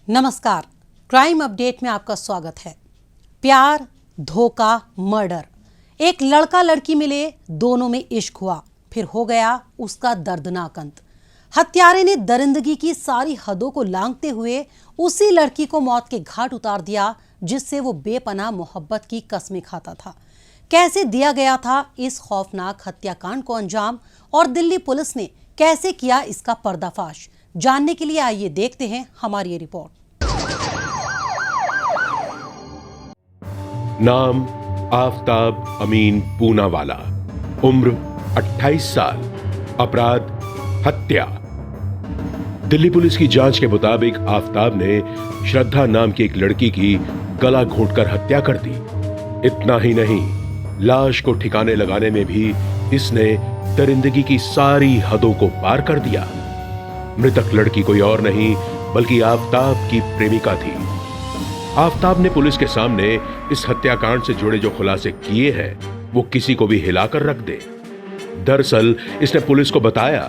नमस्कार, crime update में आपका स्वागत है। प्यार, धोखा, मर्डर। एक लड़का लड़की मिले, दोनों में इश्क हुआ, फिर हो गया उसका दर्दनाक अंत। हत्यारे ने दरिंदगी की सारी हदों को लांघते हुए उसी लड़की को मौत के घाट उतार दिया जिससे वो बेपनाह मोहब्बत की कस्में खाता था। कैसे दिया गया था इस खौफनाक हत्याकांड को अंजाम और दिल्ली पुलिस ने कैसे किया इसका पर्दाफाश, जानने के लिए आइए देखते हैं हमारी ये रिपोर्ट। नाम आफ्ताब अमीन पूनावाला, उम्र 28 साल, अपराध हत्या। दिल्ली पुलिस की जांच के मुताबिक आफ्ताब ने श्रद्धा नाम की एक लड़की की गला घोंटकर हत्या कर दी। इतना ही नहीं, लाश को ठिकाने लगाने में भी इसने दरिंदगी की सारी हदों को पार कर दिया। मृतक लड़की कोई और नहीं बल्कि आफ्ताब की प्रेमिका थी। आफ्ताब ने पुलिस के सामने इस हत्याकांड से जुड़े जो खुलासे किए हैं वो किसी को भी हिलाकर रख दे। दरअसल इसने पुलिस को बताया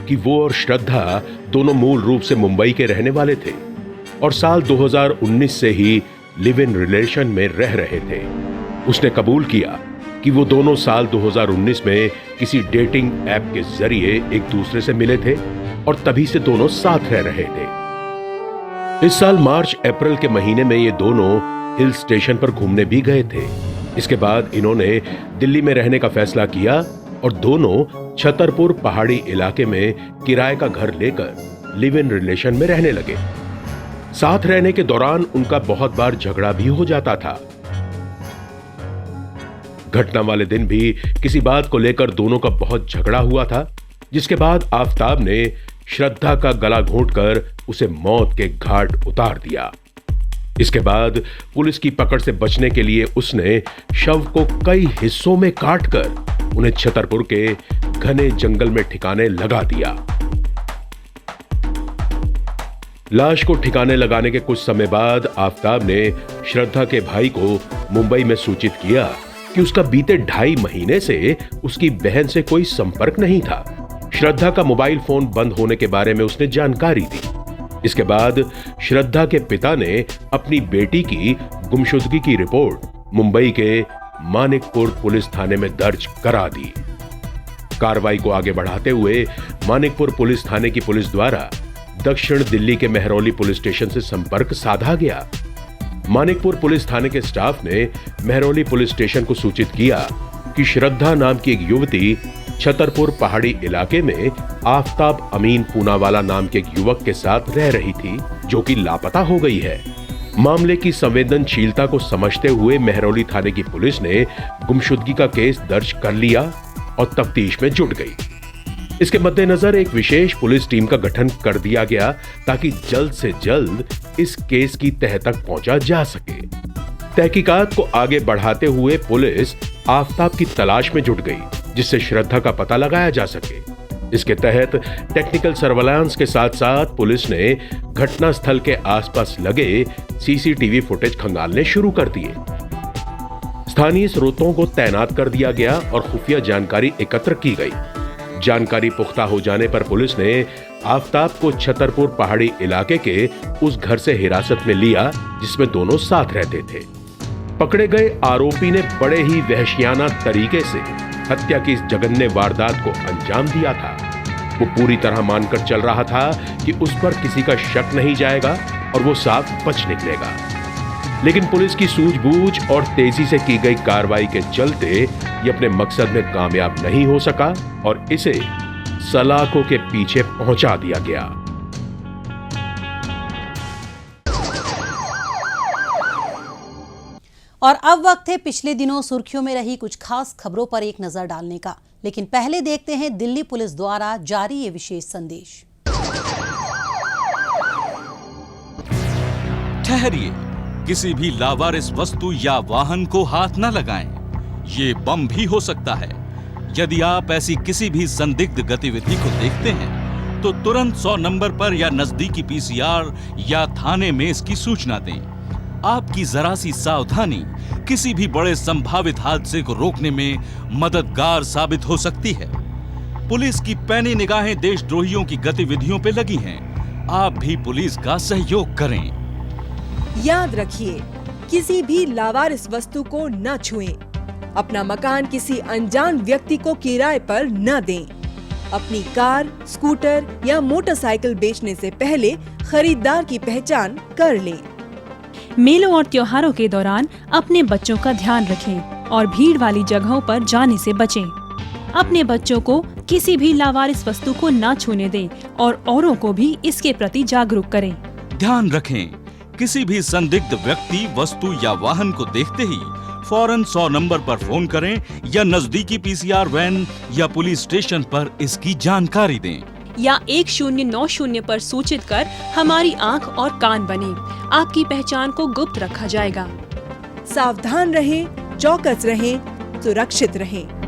कि वो और श्रद्धा दोनों मूल रूप से मुंबई के रहने वाले थे और साल 2019 से ही लिव इन रिलेशन में रह रहे थे। उसने कबूल किया कि वो दोनों साल 2019 में किसी डेटिंग ऐप के जरिए एक दूसरे से मिले थे और तभी से दोनों साथ रह रहे थे। इस साल मार्च अप्रैल के महीने में ये दोनों हिल स्टेशन पर घूमने भी गए थे। इसके बाद इन्होंने दिल्ली में रहने का फैसला किया और दोनों छतरपुर पहाड़ी इलाके में किराए का घर लेकर लिव इन रिलेशन में रहने लगे। साथ रहने के दौरान उनका बहुत बार झगड़ा भी हो जाता था। घटना वाले दिन भी किसी बात को लेकर दोनों का बहुत झगड़ा हुआ था, जिसके बाद आफ्ताब ने श्रद्धा का गला घोंटकर उसे मौत के घाट उतार दिया। इसके बाद पुलिस की पकड़ से बचने के लिए उसने शव को कई हिस्सों में काटकर उन्हें छतरपुर के घने जंगल में ठिकाने लगा दिया। लाश को ठिकाने लगाने के कुछ समय बाद आफ्ताब ने श्रद्धा के भाई को मुंबई में सूचित किया कि उसका बीते 2.5 महीने से उसकी बहन से कोई संपर्क नहीं था। श्रद्धा का मोबाइल फोन बंद होने के बारे में उसने जानकारी दी। इसके बाद श्रद्धा के पिता ने अपनी बेटी की गुमशुदगी की रिपोर्ट मुंबई के मानिकपुर पुलिस थाने में दर्ज करा दी। कार्रवाई को आगे बढ़ाते हुए मानिकपुर पुलिस थाने की पुलिस द्वारा दक्षिण दिल्ली के मेहरौली पुलिस स्टेशन से संपर्क साधा गया। मानिकपुर पुलिस थाने के स्टाफ ने मेहरौली पुलिस स्टेशन को सूचित किया कि श्रद्धा नाम की एक युवती छतरपुर पहाड़ी इलाके में आफ्ताब अमीन पूनावाला नाम के एक युवक के साथ रह रही थी, जो कि लापता हो गई है। मामले की संवेदनशीलता को समझते हुए मेहरौली थाने की पुलिस ने गुमशुदगी का केस दर्ज कर लिया और तफ्तीश में जुट गई। इसके मद्देनजर एक विशेष पुलिस टीम का गठन कर दिया गया ताकि जल्द से जल्द इस केस की तह तक पहुंचा जा सके। तहकीकात को आगे बढ़ाते हुए पुलिस आफ्ताब की तलाश में जुट गई, जिससे श्रद्धा का पता लगाया जा सके। इसके तहत टेक्निकल सर्वेलांस के साथ साथ पुलिस ने घटना स्थल के आसपास लगे सीसीटीवी फुटेज खंगालने शुरू कर दिए। स्थानीय स्रोतों को तैनात कर दिया गया और खुफिया जानकारी एकत्र की गई। जानकारी पुख्ता हो जाने पर पुलिस ने आफ्ताब को छतरपुर पहाड़ी इलाके के उस घर से हिरासत में लिया जिसमें दोनों साथ रहते थे। पकड़े गए आरोपी ने बड़े ही वहशियाना तरीके से हत्या की इस जघन्य वारदात को अंजाम दिया था। वो पूरी तरह मानकर चल रहा था कि उस पर किसी का शक नहीं जाएगा और वो साफ बच निकलेगा। लेकिन पुलिस की सूझबूझ और तेजी से की गई कार्रवाई के चलते ये अपने मकसद में कामयाब नहीं हो सका और इसे सलाखों के पीछे पहुंचा दिया गया। और अब वक्त है पिछले दिनों सुर्खियों में रही कुछ खास खबरों पर एक नजर डालने का। लेकिन पहले देखते हैं दिल्ली पुलिस द्वारा जारी ये विशेष संदेश। ठहरिए, किसी भी लावारिस वस्तु या वाहन को हाथ न लगाएं। ये बम भी हो सकता है। यदि आप ऐसी किसी भी संदिग्ध गतिविधि को देखते हैं तो तुरंत 100 नंबर पर या नजदीकी पीसीआर या थाने में इसकी सूचना दें। आपकी जरा सी सावधानी किसी भी बड़े संभावित हादसे को रोकने में मददगार साबित हो सकती है। पुलिस की पैनी निगाहें देशद्रोहियों की गतिविधियों पे लगी हैं। आप भी पुलिस का सहयोग करें। याद रखिए, किसी भी लावारिस वस्तु को न छुएं। अपना मकान किसी अनजान व्यक्ति को किराए पर न दें। अपनी कार, स्कूटर या मोटरसाइकिल बेचने से पहले खरीदार की पहचान कर लें। मेलों और त्योहारों के दौरान अपने बच्चों का ध्यान रखें और भीड़ वाली जगहों पर जाने से बचें। अपने बच्चों को किसी भी लावारिस वस्तु को न छूने दें और औरों को भी इसके प्रति जागरूक करें। ध्यान रखें, किसी भी संदिग्ध व्यक्ति, वस्तु या वाहन को देखते ही फौरन 100 नंबर पर फोन करें या नजदीकी पीसीआर वैन या पुलिस स्टेशन पर इसकी जानकारी दें। या 1090 पर सूचित कर हमारी आंख और कान बने। आपकी पहचान को गुप्त रखा जाएगा। सावधान रहें, चौकस रहें, सुरक्षित रहें।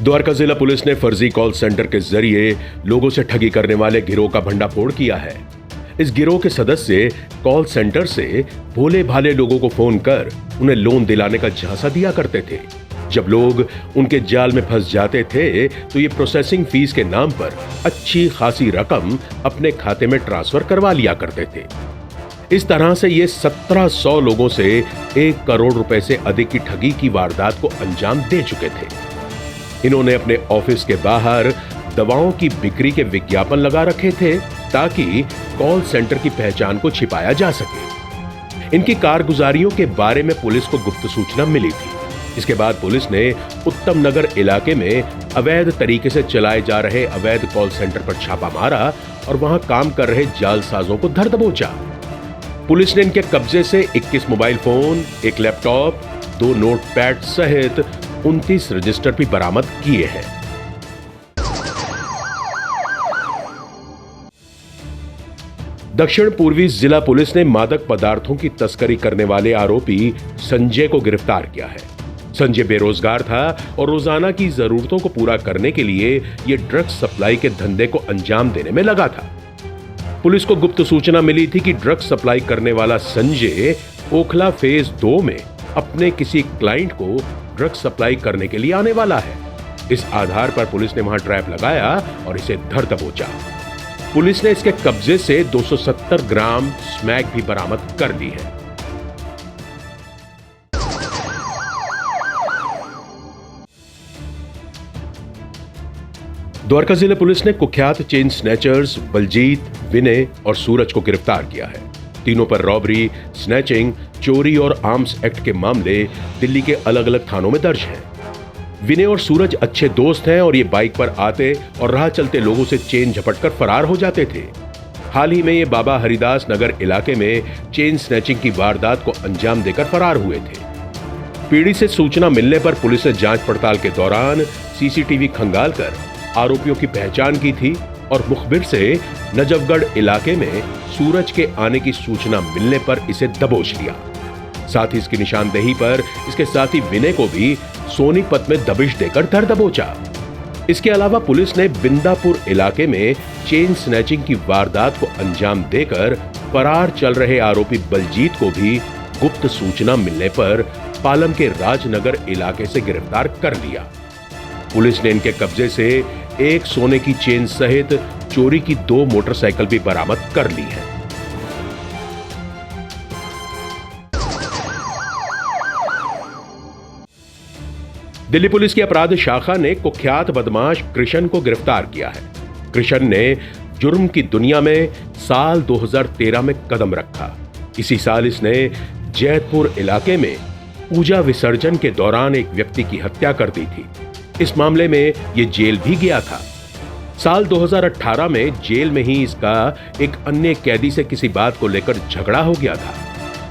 द्वारका जिला पुलिस ने फर्जी कॉल सेंटर के जरिए लोगों से ठगी करने वाले गिरोह का भंडाफोड़ किया है। इस गिरोह के सदस्य कॉल सेंटर से भोले भाले लोगों को फोन कर उन्हें लोन दिलाने का झांसा दिया करते थे। जब लोग उनके जाल में फंस जाते थे तो ये प्रोसेसिंग फीस के नाम पर अच्छी खासी रकम अपने खाते में ट्रांसफर करवा लिया करते थे। इस तरह से ये 1700 लोगों से 1 करोड़ रुपए से अधिक की ठगी की वारदात को अंजाम दे चुके थे। इन्होंने अपने ऑफिस के बाहर दवाओं की बिक्री के विज्ञापन लगा रखे थे ताकि कॉल सेंटर की पहचान को छिपाया जा सके। इनकी कारगुजारियों के बारे में पुलिस को गुप्त सूचना मिली थी। इसके बाद पुलिस ने उत्तम नगर इलाके में अवैध तरीके से चलाए जा रहे अवैध कॉल सेंटर पर छापा मारा और वहां काम कर रहे जालसाजों को धर दबोचा। पुलिस ने इनके कब्जे से 21 मोबाइल फोन, 1 लैपटॉप, 2 नोटपैड सहित 29 रजिस्टर भी बरामद किए हैं। दक्षिण पूर्वी जिला पुलिस ने मादक पदार्थों की तस्करी करने वाले आरोपी संजय को गिरफ्तार किया है। संजय बेरोजगार था और रोजाना की जरूरतों को पूरा करने के लिए यह ड्रग्स सप्लाई के धंधे को अंजाम देने में लगा था। पुलिस को गुप्त सूचना मिली थी कि ड्रग्स सप्लाई करने वाला संजय ओखला फेज 2 में अपने किसी क्लाइंट को ड्रग्स सप्लाई करने के लिए आने वाला है। इस आधार पर पुलिस ने वहां ट्रैप लगाया और इसे धर दबोचा। पुलिस ने इसके कब्जे से 270 ग्राम स्मैक भी बरामद कर ली है। द्वारका जिला पुलिस ने कुख्यात चेन स्नैचर्स बलजीत, विनय और सूरज को गिरफ्तार किया है। तीनों पर रॉबरी, स्नैचिंग, चोरी और आर्म्स एक्ट के मामले दिल्ली के अलग अलग थानों में दर्ज हैं। विनय और सूरज अच्छे दोस्त हैं और ये बाइक पर आते और राह चलते लोगों से चेन झपटकर फरार हो जाते थे। हाल ही में ये बाबा हरिदास नगर इलाके में चेन स्नैचिंग की वारदात को अंजाम देकर फरार हुए थे। पीड़ित से सूचना मिलने पर पुलिस ने जांच पड़ताल के दौरान सीसीटीवी खंगालकर आरोपियों की पहचान की थी और मुखबिर से नजफगढ़ इलाके में सूरज के आने की सूचना मिलने पर इसे दबोच लिया। साथ ही इसकी निशानदेही पर इसके साथी विनय को भी सोनीपत में दबिश देकर धर दबोचा। इसके अलावा पुलिस ने बिंदापुर इलाके में चेन स्नैचिंग की वारदात को अंजाम देकर फरार चल रहे आरोपी बलजीत को भी गुप्त सूचना मिलने पर पालम के राजनगर इलाके से गिरफ्तार कर लिया। पुलिस ने इनके कब्जे से एक सोने की चेन सहित चोरी की 2 मोटरसाइकिल भी बरामद कर ली है। दिल्ली पुलिस की अपराध शाखा ने कुख्यात बदमाश कृष्ण को गिरफ्तार किया है। कृष्ण ने जुर्म की दुनिया में साल 2013 में कदम रखा। इसी साल इसने जैतपुर इलाके में पूजा विसर्जन के दौरान एक व्यक्ति की हत्या कर दी थी। इस मामले में यह जेल भी गया था। साल 2018 में जेल में ही इसका एक अन्य कैदी से किसी बात को लेकर झगड़ा हो गया था।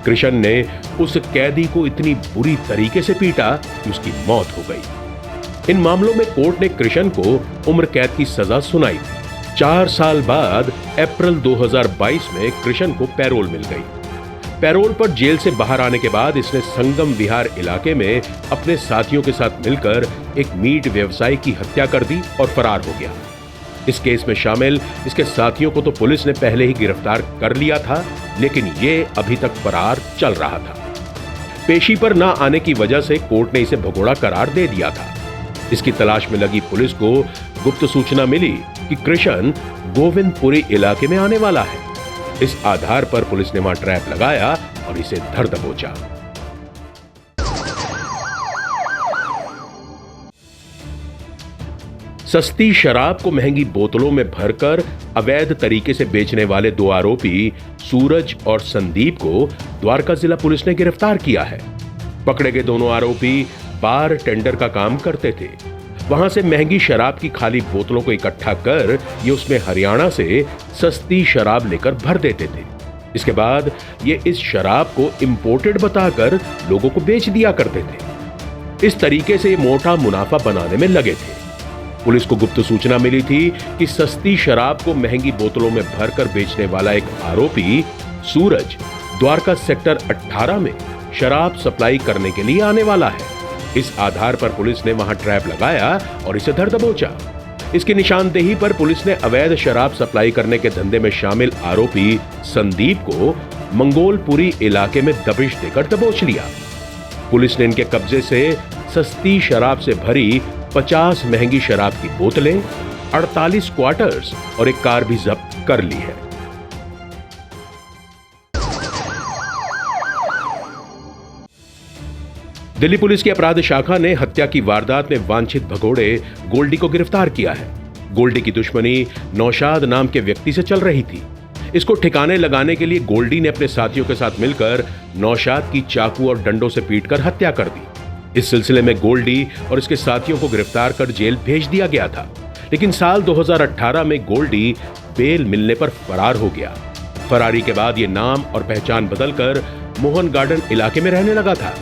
कृष्ण ने उस कैदी को इतनी बुरी तरीके से पीटा कि उसकी मौत हो गई। इन मामलों में कोर्ट ने कृष्ण को उम्र कैद की सजा सुनाई थी। 4 साल बाद अप्रैल 2022 में कृष्ण को पैरोल मिल गई। पैरोल पर जेल से बाहर आने के बाद इसने संगम विहार इलाके में अपने साथियों के साथ मिलकर एक मीट व्यवसायी की हत्या कर दी और फरार हो गया। इस केस में शामिल इसके साथियों को तो पुलिस ने पहले ही गिरफ्तार कर लिया था, लेकिन ये अभी तक फरार चल रहा था। पेशी पर न आने की वजह से कोर्ट ने इसे भगोड़ा करार दे दिया था। इसकी तलाश में लगी पुलिस को गुप्त सूचना मिली कि कृष्ण गोविंदपुरी इलाके में आने वाला है। इस आधार पर पुलिस ने वहां ट्रैप लगाया और इसे धर दबोचा। सस्ती शराब को महंगी बोतलों में भरकर अवैध तरीके से बेचने वाले दो आरोपी सूरज और संदीप को द्वारका जिला पुलिस ने गिरफ्तार किया है। पकड़े गए दोनों आरोपी बार टेंडर का काम करते थे। वहां से महंगी शराब की खाली बोतलों को इकट्ठा कर ये उसमें हरियाणा से सस्ती शराब लेकर भर देते थे। इसके बाद ये इस शराब को इंपोर्टेड बताकर लोगों को बेच दिया करते थे। इस तरीके से ये मोटा मुनाफा बनाने में लगे थे। पुलिस को गुप्त सूचना मिली थी कि सस्ती शराब को महंगी बोतलों में भरकर बेचने वाला एक आरोपी सूरज द्वारका सेक्टर 18 में शराब सप्लाई करने के लिए आने वाला है। इस आधार पर पुलिस ने वहां ट्रैप लगाया और इसे धर दबोचा। इसकी निशानदेही पर पुलिस ने अवैध शराब सप्लाई करने के धंधे में शामिल आरोपी संदीप को मंगोलपुरी इलाके में दबिश देकर दबोच लिया। पुलिस ने इनके कब्जे से सस्ती शराब से भरी 50 महंगी शराब की बोतलें, 48 क्वार्टर्स और एक कार भी जब्त कर ली है। दिल्ली पुलिस की अपराध शाखा ने हत्या की वारदात में वांछित भगोड़े गोल्डी को गिरफ्तार किया है। गोल्डी की दुश्मनी नौशाद नाम के व्यक्ति से चल रही थी। इसको ठिकाने लगाने के लिए गोल्डी ने अपने साथियों के साथ मिलकर नौशाद की चाकू और डंडों से पीटकर हत्या कर दी। इस सिलसिले में गोल्डी और इसके साथियों को गिरफ्तार कर जेल भेज दिया गया था, लेकिन साल 2018 में गोल्डी बेल मिलने पर फरार हो गया। फरारी के बाद ये नाम और पहचान बदलकर मोहन गार्डन इलाके में रहने लगा था।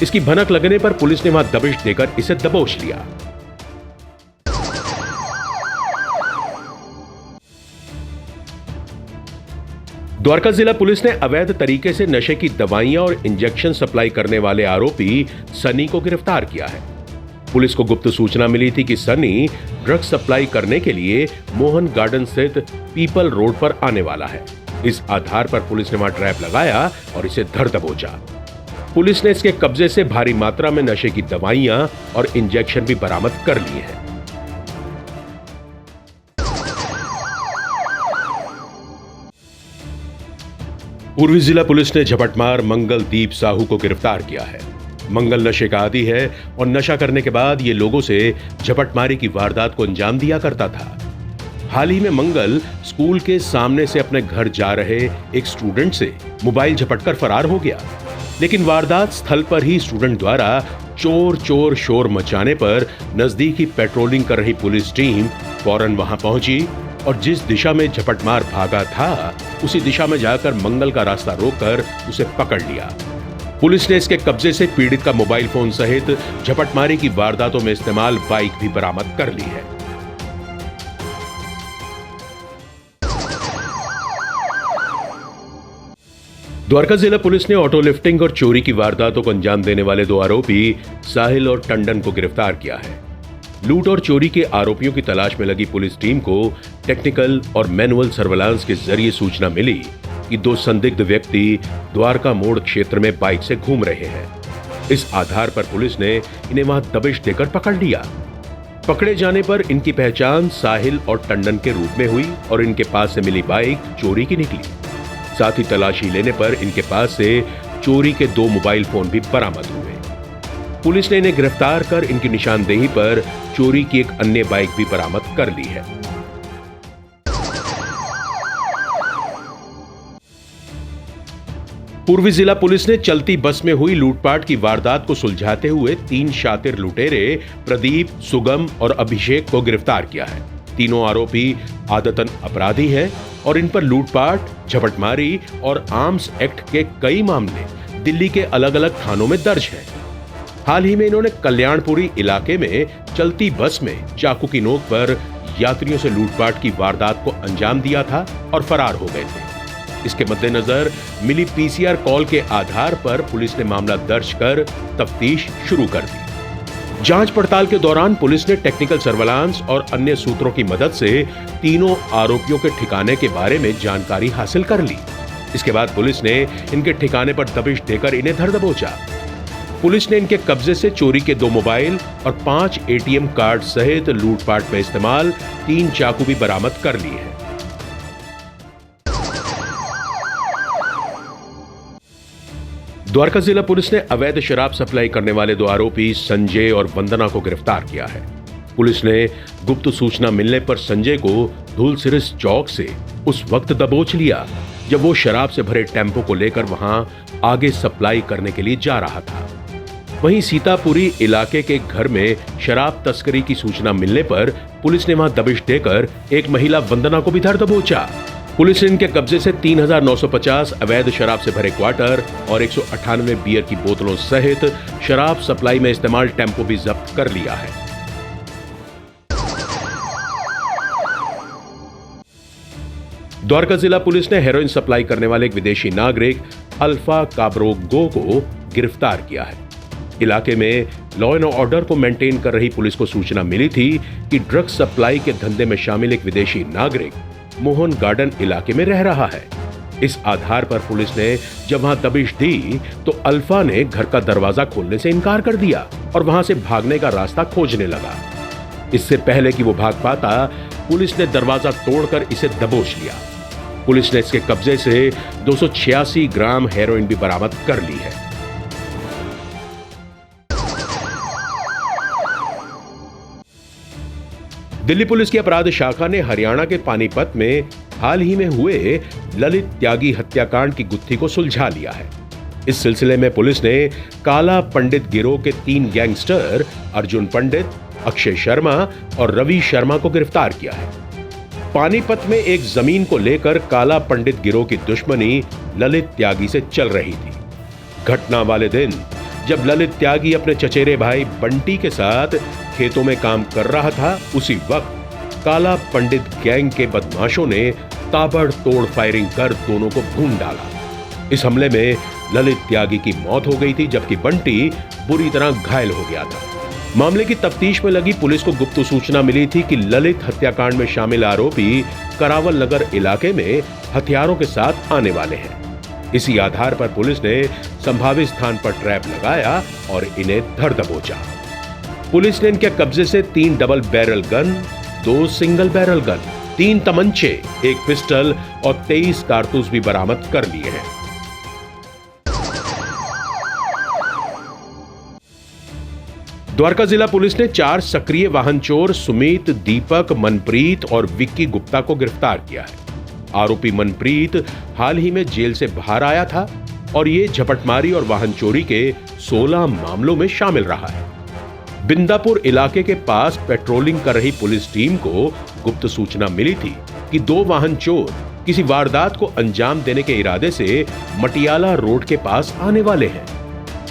इसकी भनक लगने पर पुलिस ने वहां दबिश देकर इसे दबोच लिया। द्वारका जिला पुलिस ने अवैध तरीके से नशे की दवाइयां और इंजेक्शन सप्लाई करने वाले आरोपी सनी को गिरफ्तार किया है। पुलिस को गुप्त सूचना मिली थी कि सनी ड्रग सप्लाई करने के लिए मोहन गार्डन स्थित पीपल रोड पर आने वाला है। इस आधार पर पुलिस ने वहां ट्रैप लगाया और इसे धर दबोचा। पुलिस ने इसके कब्जे से भारी मात्रा में नशे की दवाइयां और इंजेक्शन भी बरामद कर लिए हैं। पूर्वी जिला पुलिस ने झपटमार मंगलदीप साहू को गिरफ्तार किया है। मंगल नशे का आदी है और नशा करने के बाद ये लोगों से झपटमारी की वारदात को अंजाम दिया करता था। हाल ही में मंगल स्कूल के सामने से अपने घर जा रहे एक स्टूडेंट से मोबाइल झपटकर फरार हो गया, लेकिन वारदात स्थल पर ही स्टूडेंट द्वारा चोर चोर शोर मचाने पर नजदीकी पेट्रोलिंग कर रही पुलिस टीम फौरन वहां पहुंची और जिस दिशा में झपटमार भागा था उसी दिशा में जाकर मंगल का रास्ता रोककर उसे पकड़ लिया। पुलिस ने इसके कब्जे से पीड़ित का मोबाइल फोन सहित झपटमारी की वारदातों में इस्तेमाल बाइक भी बरामद कर ली है। द्वारका जिला पुलिस ने ऑटो लिफ्टिंग और चोरी की वारदातों को अंजाम देने वाले दो आरोपी साहिल और टंडन को गिरफ्तार किया है। लूट और चोरी के आरोपियों की तलाश में लगी पुलिस टीम को टेक्निकल और मैनुअल सर्वेलांस के जरिए सूचना मिली कि दो संदिग्ध व्यक्ति द्वारका मोड़ क्षेत्र में बाइक से घूम रहे हैं। इस आधार पर पुलिस ने इन्हें वहां दबिश देकर पकड़ लिया। पकड़े जाने पर इनकी पहचान साहिल और टंडन के रूप में हुई और इनके पास से मिली बाइक चोरी की निकली। साथ ही तलाशी लेने पर इनके पास से चोरी के 2 मोबाइल फोन भी बरामद हुए। पुलिस ने इन्हें गिरफ्तार कर इनकी निशानदेही पर चोरी की एक अन्य बाइक भी बरामद कर ली है। पूर्वी जिला पुलिस ने चलती बस में हुई लूटपाट की वारदात को सुलझाते हुए 3 शातिर लुटेरे प्रदीप, सुगम और अभिषेक को गिरफ्तार किया है। तीनों आरोपी आदतन अपराधी हैं और इन पर लूटपाट, झपटमारी और आर्म्स एक्ट के कई मामले दिल्ली के अलग अलग थानों में दर्ज हैं। हाल ही में इन्होंने कल्याणपुरी इलाके में चलती बस में चाकू की नोक पर यात्रियों से लूटपाट की वारदात को अंजाम दिया था और फरार हो गए थे। इसके मद्देनजर मिली पीसीआर कॉल के आधार पर पुलिस ने मामला दर्ज कर तफ्तीश शुरू कर दी। जांच पड़ताल के दौरान पुलिस ने टेक्निकल सर्वेलांस और अन्य सूत्रों की मदद से तीनों आरोपियों के ठिकाने के बारे में जानकारी हासिल कर ली। इसके बाद पुलिस ने इनके ठिकाने पर दबिश देकर इन्हें धर दबोचा। पुलिस ने इनके कब्जे से चोरी के 2 मोबाइल और 5 एटीएम कार्ड सहित लूटपाट में इस्तेमाल 3 चाकू भी बरामद कर लिए हैं। द्वारका जिला पुलिस ने अवैध शराब सप्लाई करने वाले 2 आरोपी संजय और वंदना को गिरफ्तार किया है। पुलिस ने गुप्त सूचना मिलने पर संजय को धूलसिरिस चौक से उस वक्त दबोच लिया जब वो शराब से भरे टेम्पो को लेकर वहां आगे सप्लाई करने के लिए जा रहा था। वहीं सीतापुरी इलाके के घर में शराब तस्करी की सूचना मिलने पर पुलिस ने वहां दबिश देकर एक महिला वंदना को भी धर दबोचा। पुलिस ने इनके कब्जे से 3,950 अवैध शराब से भरे क्वार्टर और 198 बियर की बोतलों सहित शराब सप्लाई में इस्तेमाल टेम्पो भी जब्त कर लिया है। द्वारका जिला पुलिस ने हेरोइन सप्लाई करने वाले एक विदेशी नागरिक अल्फा काब्रोगो को गिरफ्तार किया है। इलाके में लॉ एंड ऑर्डर को मेंटेन कर रही पुलिस को सूचना मिली थी कि ड्रग सप्लाई के धंधे में शामिल एक विदेशी नागरिक मोहन गार्डन इलाके में रह रहा है। इस आधार पर पुलिस ने जब वहां दबिश दी तो अल्फा ने घर का दरवाजा खोलने से इनकार कर दिया और वहां से भागने का रास्ता खोजने लगा। इससे पहले कि वो भाग पाता, पुलिस ने दरवाजा तोड़कर इसे दबोच लिया। पुलिस ने इसके कब्जे से 286 ग्राम हेरोइन भी बरामद कर ली है। दिल्ली पुलिस की अपराध शाखा ने हरियाणा के पानीपत में हाल ही में हुए ललित त्यागी हत्याकांड की गुत्थी को सुलझा लिया है। इस सिलसिले में पुलिस ने काला पंडित गिरोह के 3 गैंगस्टर अर्जुन पंडित, अक्षय शर्मा और रवि शर्मा को गिरफ्तार किया है। पानीपत में एक जमीन को लेकर काला पंडित गिरोह की दुश्मनी ललित त्यागी से चल रही थी। घटना वाले दिन जब ललित त्यागी अपने चचेरे भाई बंटी के साथ खेतों में काम कर रहा था, उसी वक्त काला पंडित गैंग के बदमाशों ने ताबड़तोड़ फायरिंग कर दोनों को भून डाला। इस हमले में ललित त्यागी की मौत हो गई थी, जबकि बंटी बुरी तरह घायल हो गया था। मामले की तफ्तीश में लगी पुलिस को गुप्त सूचना मिली थी कि ललित हत्याकांड में शामिल आरोपी करावल नगर इलाके में हथियारों के साथ आने वाले हैं। इसी आधार पर पुलिस ने संभावित स्थान पर ट्रैप लगाया और इन्हें धर दबोचा। पुलिस ने इनके कब्जे से 3 double barrel gun, 2 single barrel gun, 3 तमंचे, 1 pistol और 23 कारतूस भी बरामद कर लिए हैं। द्वारका जिला पुलिस ने 4 सक्रिय वाहन चोर सुमित, दीपक, मनप्रीत और विक्की गुप्ता को गिरफ्तार किया है। आरोपी मनप्रीत हाल ही में जेल से बाहर आया था और ये झपटमारी और वाहन चोरी के 16 मामलों में शामिल रहा है। बिंदापुर इलाके के पास पेट्रोलिंग कर रही पुलिस टीम को गुप्त सूचना मिली थी कि 2 वाहन चोर किसी वारदात को अंजाम देने के इरादे से मटियाला रोड के पास आने वाले हैं।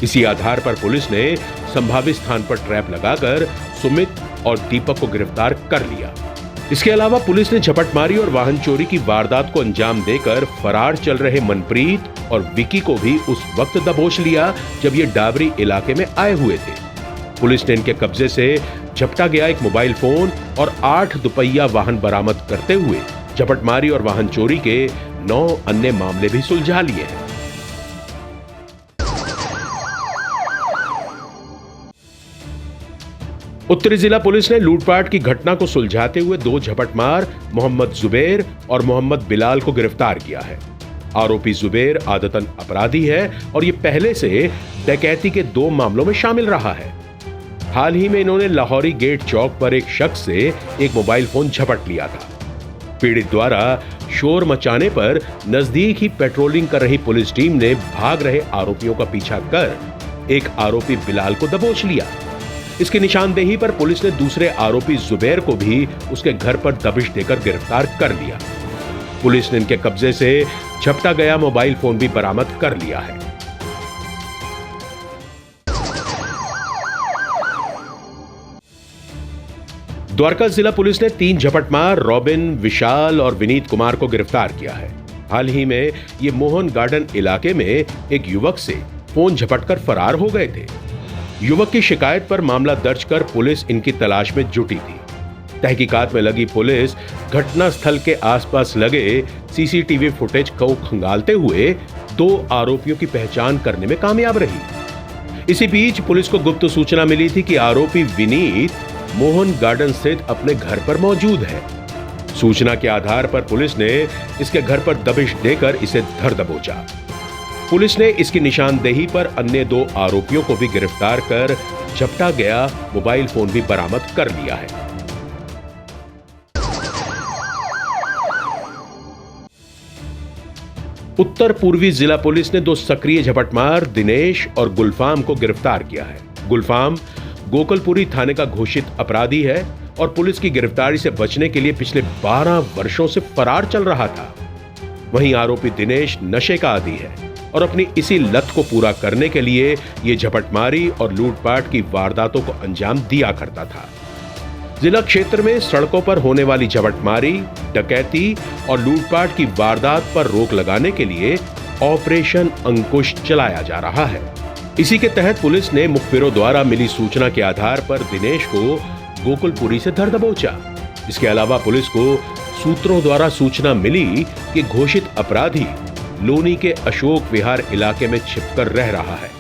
इसी आधार पर पुलिस ने संभावित स्थान पर ट्रैप लगाकर सुमित और दीपक को गिरफ्तार कर लिया। इसके अलावा पुलिस ने झपटमारी और वाहन चोरी की वारदात को अंजाम देकर फरार चल रहे मनप्रीत और विकी को भी उस वक्त दबोच लिया जब ये डाबरी इलाके में आए हुए थे। पुलिस ने इनके कब्जे से झपटा गया एक मोबाइल फोन और 8 दुपहिया वाहन बरामद करते हुए झपटमारी और वाहन चोरी के 9 अन्य मामले भी सुलझा लिए हैं। उत्तरी जिला पुलिस ने लूटपाट की घटना को सुलझाते हुए 2 झपटमार मोहम्मद जुबैर और मोहम्मद बिलाल को गिरफ्तार किया है। आरोपी जुबैर आदतन अपराधी है और ये पहले से डकैती के 2 मामलों में शामिल रहा है। हाल ही में इन्होंने लाहौरी गेट चौक पर एक शख्स से एक मोबाइल फोन झपट लिया था। पीड़ित द्वारा शोर मचाने पर नजदीक ही पेट्रोलिंग कर रही पुलिस टीम ने भाग रहे आरोपियों का पीछा कर एक आरोपी बिलाल को दबोच लिया। इसकी निशानदेही पर पुलिस ने दूसरे आरोपी जुबैर को भी उसके घर पर दबिश देकर गिरफ्तार कर लिया। पुलिस ने इनके कब्जे से झपटा गया मोबाइल फोन भी बरामद कर लिया है। द्वारका जिला पुलिस ने 3 झपटमार रॉबिन, विशाल और विनीत कुमार को गिरफ्तार किया है। हाल ही में ये मोहन गार्डन इलाके में एक युवक से फोन झपटकर फरार हो गए थे। युवक की शिकायत पर मामला दर्ज कर पुलिस इनकी तलाश में जुटी थी। तहकीकात में लगी पुलिस घटना स्थल के आसपास लगे सीसीटीवी फुटेज को खंगालते हुए 2 आरोपियों की पहचान करने में कामयाब रही। इसी बीच पुलिस को गुप्त सूचना मिली थी कि आरोपी विनीत मोहन गार्डन स्थित अपने घर पर मौजूद है। सूचना के आधार पर पुलिस ने इसके घर पर दबिश देकर इसे धर दबोचा। पुलिस ने इसकी निशानदेही पर अन्य 2 आरोपियों को भी गिरफ्तार कर झपटा गया मोबाइल फोन भी बरामद कर लिया है। उत्तर पूर्वी जिला पुलिस ने 2 सक्रिय झपटमार दिनेश और गुलफाम को गिरफ्तार किया है। गुलफाम गोकलपुरी थाने का घोषित अपराधी है और पुलिस की गिरफ्तारी से बचने के लिए पिछले 12 वर्षों से फरार चल रहा था। वहीं आरोपी दिनेश नशे का आदी है और अपनी इसी लत को पूरा करने के लिए ये झपटमारी और लूटपाट की वारदातों को अंजाम दिया करता था। जिला क्षेत्र में सड़कों पर होने वाली झपटमारी, डकैती और लूटपाट की वारदात पर रोक लगाने के लिए ऑपरेशन अंकुश चलाया जा रहा है। इसी के तहत पुलिस ने मुखबिरों द्वारा मिली सूचना के आधार पर दिनेश को गोकुलपुरी से धर दबोचा। इसके अलावा पुलिस को सूत्रों द्वारा सूचना मिली कि घोषित अपराधी लोनी के अशोक विहार इलाके में छिपकर रह रहा है।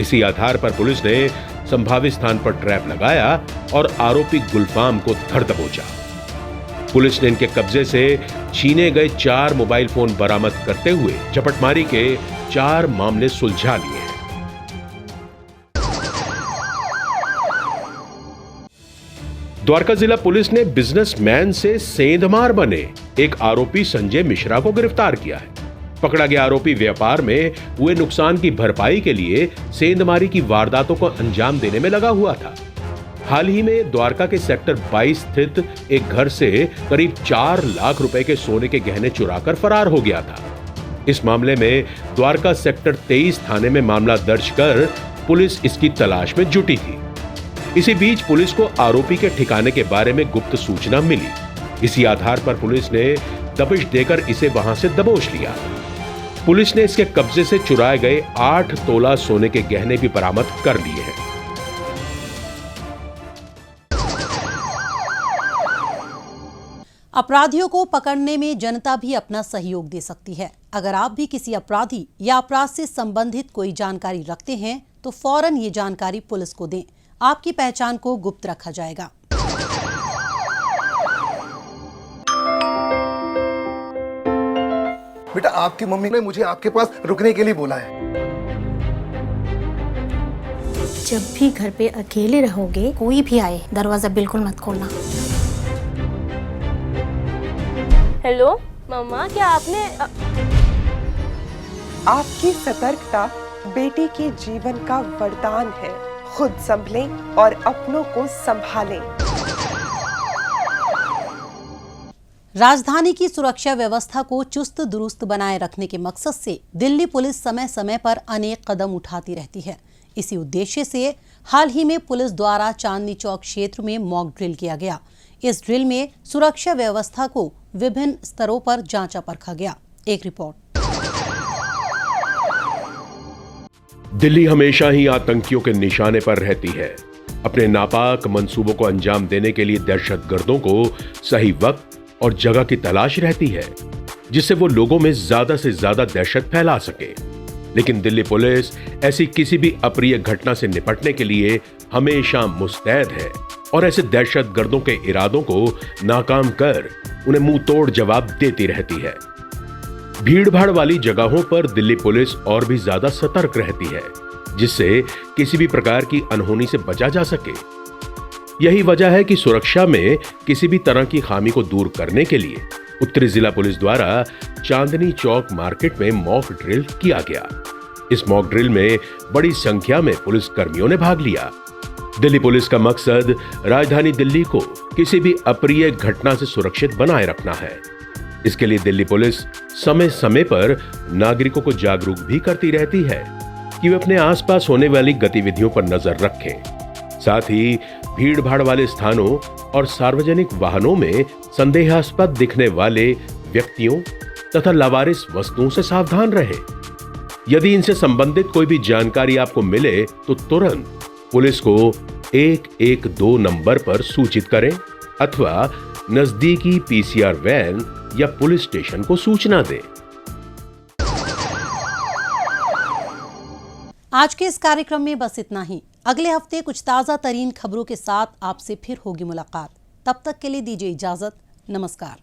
इसी आधार पर पुलिस ने संभावित स्थान पर ट्रैप लगाया और आरोपी गुलफाम को धर दबोचा। पुलिस ने इनके कब्जे से छीने गए 4 मोबाइल फोन बरामद करते हुए झपटमारी के 4 मामले सुलझा लिए हैं। द्वारका जिला पुलिस ने बिजनेसमैन से सेंधमार बने एक आरोपी संजय मिश्रा को गिरफ्तार किया है। पकड़ा गया आरोपी व्यापार में हुए नुकसान की भरपाई के लिए सेंधमारी की वारदातों को अंजाम देने में लगा हुआ था। हाल ही में द्वारका के सेक्टर 22 स्थित एक घर से करीब 4 लाख रुपए के सोने के गहने चुराकर फरार हो गया था। इस मामले में द्वारका सेक्टर 23 थाने में मामला दर्ज कर पुलिस इसकी तलाश में जुटी थी। इसी बीच पुलिस को आरोपी के ठिकाने के बारे में गुप्त सूचना मिली। इसी आधार पर पुलिस ने दबिश देकर इसे वहां से दबोच लिया। पुलिस ने इसके कब्जे से चुराए गए 8 तोला सोने के गहने भी बरामद कर लिए हैं। अपराधियों को पकड़ने में जनता भी अपना सहयोग दे सकती है। अगर आप भी किसी अपराधी या अपराध से संबंधित कोई जानकारी रखते हैं तो फौरन ये जानकारी पुलिस को दें। आपकी पहचान को गुप्त रखा जाएगा। बेटा, आपकी मम्मी ने मुझे आपके पास रुकने के लिए बोला है। जब भी घर पे अकेले रहोगे, कोई भी आए दरवाजा बिल्कुल मत खोलना। हेलो मम्मा, क्या आपने आपकी सतर्कता बेटे के जीवन का वरदान है। खुद संभलें और अपनों को संभालें। राजधानी की सुरक्षा व्यवस्था को चुस्त दुरुस्त बनाए रखने के मकसद से दिल्ली पुलिस समय समय पर अनेक कदम उठाती रहती है। इसी उद्देश्य से हाल ही में पुलिस द्वारा चांदनी चौक क्षेत्र में मॉक ड्रिल किया गया। इस ड्रिल में सुरक्षा व्यवस्था को विभिन्न स्तरों पर जांचा परखा गया। एक रिपोर्ट। दिल्ली हमेशा ही आतंकियों के निशाने पर रहती है। अपने नापाक मंसूबों को अंजाम देने के लिए दहशतगर्दों को सही वक्त और जगह की तलाश रहती है, जिससे वो लोगों में ज्यादा से ज्यादा दहशत फैला सके। लेकिन दिल्ली पुलिस ऐसी किसी भी अप्रिय घटना से निपटने के लिए हमेशा मुस्तैद है और ऐसे दहशतगर्दों के इरादों को नाकाम कर उन्हें मुंह तोड़ जवाब देती रहती है। भीड़भाड़ वाली जगहों पर दिल्ली पुलिस और भी ज्यादा सतर्क रहती है, जिससे किसी भी प्रकार की अनहोनी से बचा जा सके। यही वजह है कि सुरक्षा में किसी भी तरह की खामी को दूर करने के लिए उत्तरी जिला पुलिस द्वारा चांदनी चौक मार्केट में मॉक ड्रिल किया गया। इस मॉक ड्रिल में बड़ी संख्या में पुलिस कर्मियों ने भाग लिया। दिल्ली पुलिस का मकसद राजधानी दिल्ली को किसी भी अप्रिय घटना से सुरक्षित बनाए रखना है। इसके लिए दिल्ली पुलिस समय समय पर नागरिकों को जागरूक भी करती रहती है कि वे अपने आसपास होने वाली गतिविधियों पर नजर रखें। साथ ही भीड़भाड़ वाले स्थानों और सार्वजनिक वाहनों में संदेहास्पद दिखने वाले व्यक्तियों तथा लावारिस वस्तुओं से सावधान रहें। यदि इनसे संबंधित कोई भी जानकारी आपको मिले तो तुरंत पुलिस को 112 नंबर पर सूचित करें अथवा नजदीकी पीसीआर वैन या पुलिस स्टेशन को सूचना दें। आज के इस कार्यक्रम में बस इतना ही। अगले हफ्ते कुछ ताज़ा तरीन खबरों के साथ आपसे फिर होगी मुलाकात। तब तक के लिए दीजिए इजाजत। नमस्कार।